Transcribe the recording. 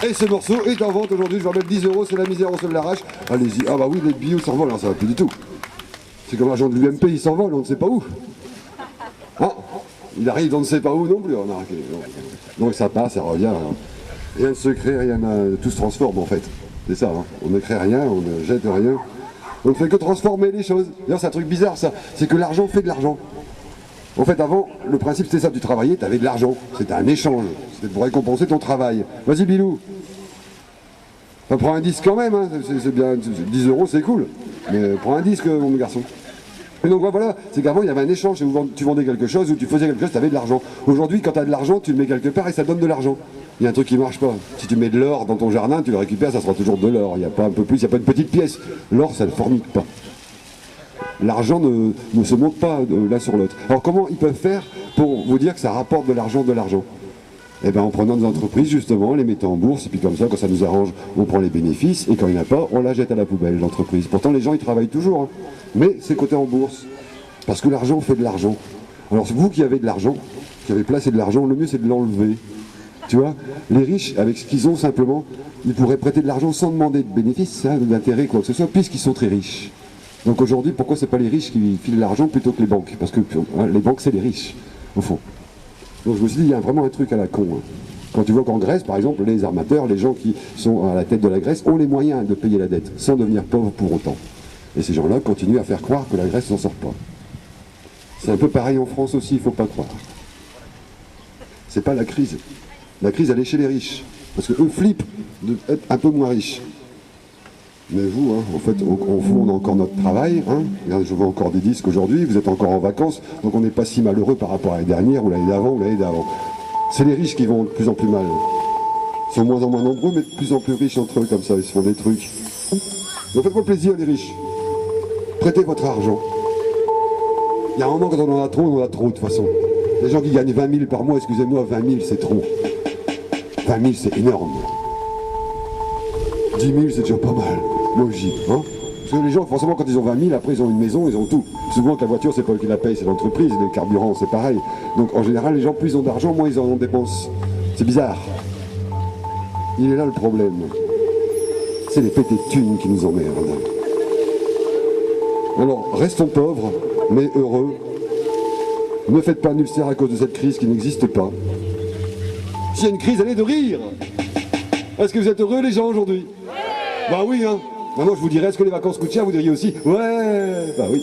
Et ce morceau est en vente aujourd'hui, je vais en mettre 10 €, c'est la misère, on se l'arrache. Allez-y, ah bah oui, les bio s'envolent, hein, ça va plus du tout. C'est comme l'argent de l'UMP, il s'envole, on ne sait pas où. Hein, il arrive, on ne sait pas où non plus, remarquez. Donc ça passe, ça revient. Hein. Rien ne se crée, rien ne... tout se transforme en fait. C'est ça, hein. On ne crée rien, on ne jette rien. On ne fait que transformer les choses. D'ailleurs, c'est un truc bizarre ça, c'est que l'argent fait de l'argent. En fait, avant, le principe c'était ça, tu travaillais, tu avais de l'argent. C'était un échange, c'était pour récompenser ton travail. Vas-y Bilou. Enfin, prends un disque quand même, hein. C'est bien, 10 € c'est cool. Mais prends un disque mon garçon. Et donc voilà, c'est qu'avant il y avait un échange, tu vendais quelque chose ou tu faisais quelque chose, tu avais de l'argent. Aujourd'hui, quand tu as de l'argent, tu le mets quelque part et ça donne de l'argent. Il y a un truc qui marche pas. Si tu mets de l'or dans ton jardin, tu le récupères, ça sera toujours de l'or. Il n'y a pas un peu plus, il n'y a pas une petite pièce. L'or, ça ne formique pas. L'argent ne se monte pas l'un sur l'autre. Alors comment ils peuvent faire pour vous dire que ça rapporte de l'argent? Eh bien en prenant des entreprises justement, les mettant en bourse, et puis comme ça, quand ça nous arrange, on prend les bénéfices, et quand il n'y en a pas, on la jette à la poubelle, l'entreprise. Pourtant les gens ils travaillent toujours, hein. Mais c'est coté en bourse. Parce que l'argent fait de l'argent. Alors vous qui avez de l'argent, qui avez placé de l'argent, le mieux c'est de l'enlever. Tu vois, les riches, avec ce qu'ils ont simplement, ils pourraient prêter de l'argent sans demander de bénéfices, hein, d'intérêt, quoi que ce soit, puisqu'ils sont très riches. Donc aujourd'hui, pourquoi c'est pas les riches qui filent l'argent plutôt que les banques? Parce que hein, les banques, c'est les riches, au fond. Donc je me suis dit, il y a vraiment un truc à la con. Hein. Quand tu vois qu'en Grèce, par exemple, les armateurs, les gens qui sont à la tête de la Grèce, ont les moyens de payer la dette, sans devenir pauvres pour autant. Et ces gens-là continuent à faire croire que la Grèce s'en sort pas. C'est un peu pareil en France aussi, il ne faut pas croire. C'est pas la crise. La crise, elle est chez les riches. Parce qu'eux flippent d'être un peu moins riches. Mais vous, hein, en fait, au fond, on a encore notre travail. Hein. Je vois encore des disques aujourd'hui, vous êtes encore en vacances, donc on n'est pas si malheureux par rapport à l'année dernière, ou l'année d'avant, ou l'année d'avant. C'est les riches qui vont de plus en plus mal. Ils sont de moins en moins nombreux, mais de plus en plus riches entre eux, comme ça, ils se font des trucs. Donc faites-moi plaisir, les riches. Prêtez votre argent. Il y a un moment, quand on en a trop de toute façon. Les gens qui gagnent 20 000 par mois, excusez-moi, 20 000 c'est trop. 20 000 c'est énorme. 10 000 c'est déjà pas mal. Logique, hein. Parce que les gens, forcément, quand ils ont 20 000, après ils ont une maison, ils ont tout. Souvent, que la voiture, c'est pas eux qui la payent, c'est l'entreprise, le carburant, c'est pareil. Donc en général, les gens, plus ils ont d'argent, moins ils en dépensent. C'est bizarre. Il est là le problème. C'est les pétés de thunes qui nous emmerdent. Alors, restons pauvres, mais heureux. Ne faites pas un ulcère à cause de cette crise qui n'existe pas. S'il y a une crise, allez de rire. Est-ce que vous êtes heureux les gens aujourd'hui? Bah oui, hein. Maintenant je vous dirais, est-ce que les vacances coûtent cher? Vous diriez aussi, ouais, bah oui.